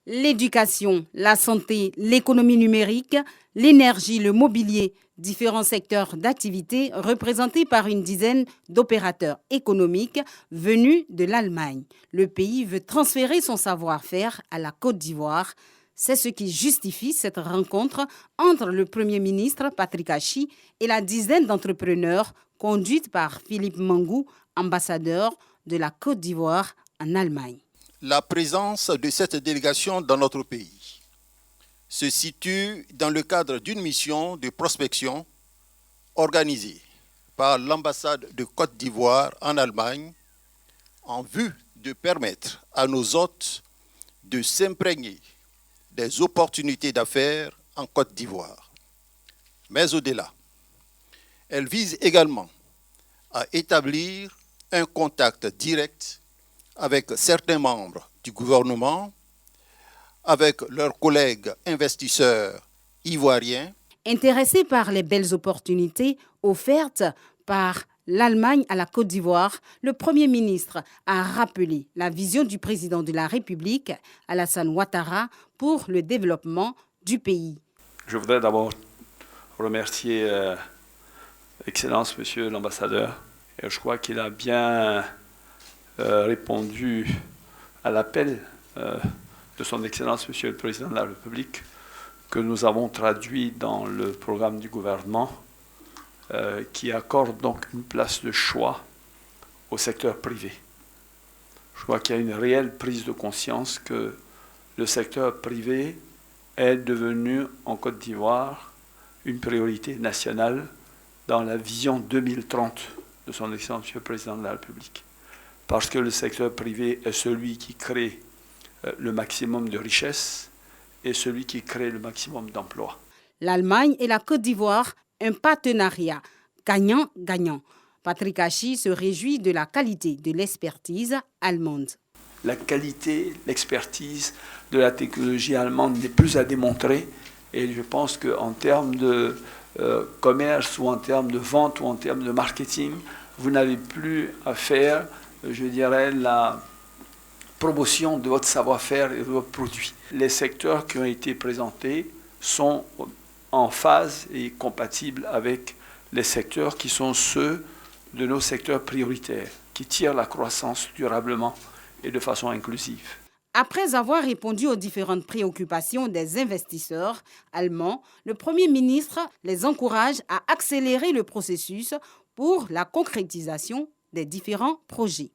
L'éducation, la santé, l'économie numérique, l'énergie, le mobilier, différents secteurs d'activité représentés par une dizaine d'opérateurs économiques venus de l'Allemagne. Le pays veut transférer son savoir-faire à la Côte d'Ivoire. C'est ce qui justifie cette rencontre entre le Premier ministre Patrick Achi et la dizaine d'entrepreneurs conduite par Philippe Mangou, ambassadeur de la Côte d'Ivoire en Allemagne. La présence de cette délégation dans notre pays se situe dans le cadre d'une mission de prospection organisée par l'ambassade de Côte d'Ivoire en Allemagne en vue de permettre à nos hôtes de s'imprégner des opportunités d'affaires en Côte d'Ivoire. Mais au-delà, elle vise également à établir un contact direct avec certains membres du gouvernement, avec leurs collègues investisseurs ivoiriens. Intéressé par les belles opportunités offertes par l'Allemagne à la Côte d'Ivoire, le Premier ministre a rappelé la vision du président de la République, Alassane Ouattara, pour le développement du pays. Je voudrais d'abord remercier Excellence, Monsieur l'ambassadeur. Et je crois qu'il a bien répondu à l'appel de son Excellence, Monsieur le Président de la République, que nous avons traduit dans le programme du gouvernement, qui accorde donc une place de choix au secteur privé. Je crois qu'il y a une réelle prise de conscience que le secteur privé est devenu en Côte d'Ivoire une priorité nationale dans la vision 2030 de son Excellence, Monsieur le Président de la République. Parce que le secteur privé est celui qui crée le maximum de richesses et celui qui crée le maximum d'emplois. L'Allemagne et la Côte d'Ivoire, un partenariat gagnant-gagnant. Patrick Achi se réjouit de la qualité de l'expertise allemande. La qualité, l'expertise de la technologie allemande n'est plus à démontrer. Et je pense qu'en termes de commerce ou en termes de vente ou en termes de marketing, vous n'avez plus à faire, je dirais, la promotion de votre savoir-faire et de votre produit. Les secteurs qui ont été présentés sont en phase et compatibles avec les secteurs qui sont ceux de nos secteurs prioritaires, qui tirent la croissance durablement et de façon inclusive. Après avoir répondu aux différentes préoccupations des investisseurs allemands, le Premier ministre les encourage à accélérer le processus pour la concrétisation des différents projets.